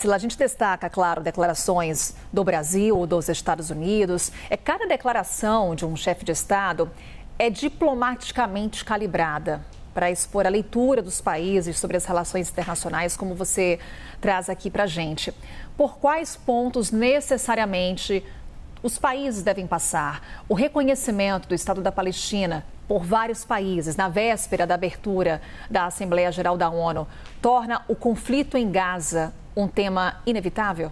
A gente destaca, claro, declarações do Brasil, dos Estados Unidos. Cada declaração de um chefe de Estado é diplomaticamente calibrada para expor a leitura dos países sobre as relações internacionais, como você traz aqui para a gente. Por quais pontos necessariamente os países devem passar? O reconhecimento do Estado da Palestina por vários países na véspera da abertura da Assembleia Geral da ONU torna o conflito em Gaza um tema inevitável?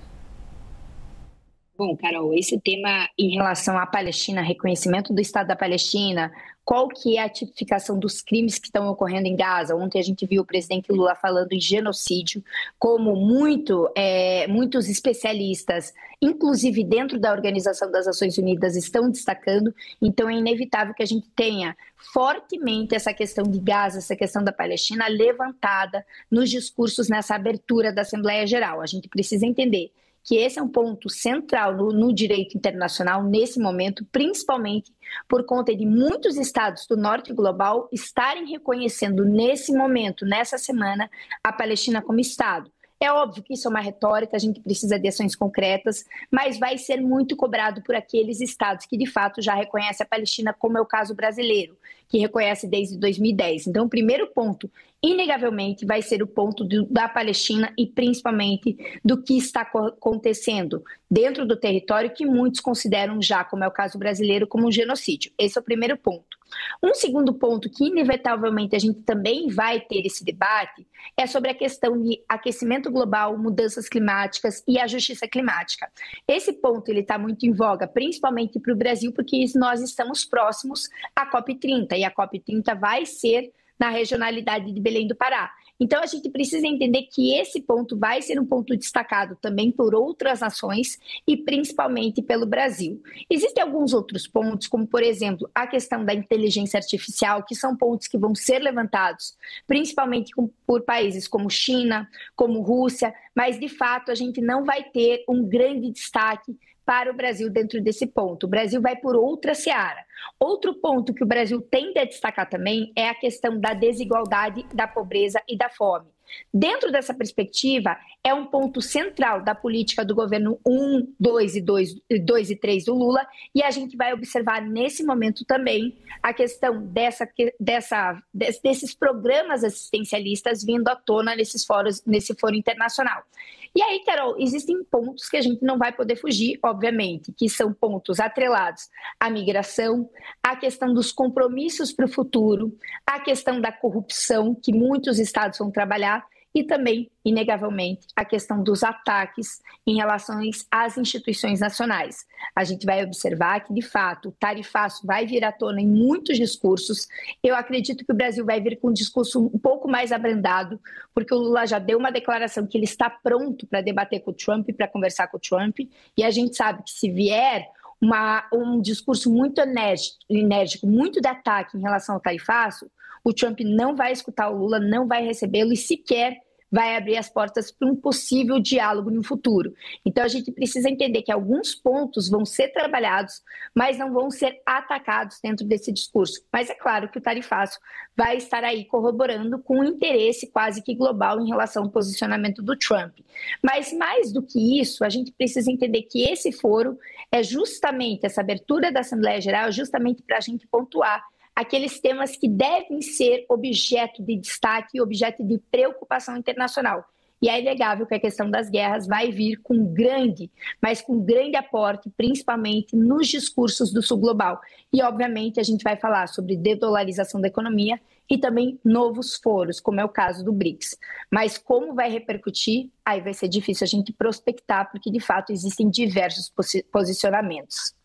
Bom, Carol, esse tema em relação à Palestina, reconhecimento do Estado da Palestina, qual que é a tipificação dos crimes que estão ocorrendo em Gaza? Ontem a gente viu o presidente Lula falando em genocídio, como muitos especialistas, inclusive dentro da Organização das Nações Unidas, estão destacando. Então é inevitável que a gente tenha fortemente essa questão de Gaza, essa questão da Palestina levantada nos discursos nessa abertura da Assembleia Geral. A gente precisa entender que esse é um ponto central no direito internacional nesse momento, principalmente por conta de muitos estados do norte global estarem reconhecendo nesse momento, nessa semana, a Palestina como Estado. É óbvio que isso é uma retórica, a gente precisa de ações concretas, mas vai ser muito cobrado por aqueles estados que de fato já reconhecem a Palestina, como é o caso brasileiro, que reconhece desde 2010. Então, o primeiro ponto, inegavelmente, vai ser o ponto da Palestina e principalmente do que está acontecendo dentro do território que muitos consideram já, como é o caso brasileiro, como um genocídio. Esse é o primeiro ponto. Um segundo ponto que inevitavelmente a gente também vai ter esse debate é sobre a questão de aquecimento global, mudanças climáticas e a justiça climática. Esse ponto ele está muito em voga, principalmente para o Brasil, porque nós estamos próximos à COP30 e a COP30 vai ser na regionalidade de Belém do Pará. Então, a gente precisa entender que esse ponto vai ser um ponto destacado também por outras nações e principalmente pelo Brasil. Existem alguns outros pontos, como, por exemplo, a questão da inteligência artificial, que são pontos que vão ser levantados, principalmente por países como China, como Rússia, mas, de fato, a gente não vai ter um grande destaque para o Brasil dentro desse ponto. O Brasil vai por outra seara. Outro ponto que o Brasil tende a destacar também é a questão da desigualdade, da pobreza e da fome. Dentro dessa perspectiva, é um ponto central da política do governo 1, 2 e 3 do Lula, e a gente vai observar nesse momento também a questão desses programas assistencialistas vindo à tona nesse fórum internacional. E aí, Carol, existem pontos que a gente não vai poder fugir, obviamente, que são pontos atrelados à migração, à questão dos compromissos para o futuro, à questão da corrupção, que muitos estados vão trabalhar, e também, inegavelmente, a questão dos ataques em relação às instituições nacionais. A gente vai observar que, de fato, o tarifaço vai vir à tona em muitos discursos. Eu acredito que o Brasil vai vir com um discurso um pouco mais abrandado, porque o Lula já deu uma declaração que ele está pronto para debater com o Trump, para conversar com o Trump, e a gente sabe que se vier um discurso muito enérgico, muito de ataque em relação ao tarifaço, o Trump não vai escutar o Lula, não vai recebê-lo e sequer vai abrir as portas para um possível diálogo no futuro. Então, a gente precisa entender que alguns pontos vão ser trabalhados, mas não vão ser atacados dentro desse discurso. Mas é claro que o tarifaço vai estar aí corroborando com um interesse quase que global em relação ao posicionamento do Trump. Mas, mais do que isso, a gente precisa entender que esse foro é justamente essa abertura da Assembleia Geral, justamente para a gente pontuar aqueles temas que devem ser objeto de destaque e objeto de preocupação internacional. E é inegável que a questão das guerras vai vir com grande aporte, principalmente nos discursos do sul global. E, obviamente, a gente vai falar sobre dedolarização da economia e também novos foros, como é o caso do BRICS. Mas como vai repercutir, aí vai ser difícil a gente prospectar, porque, de fato, existem diversos posicionamentos.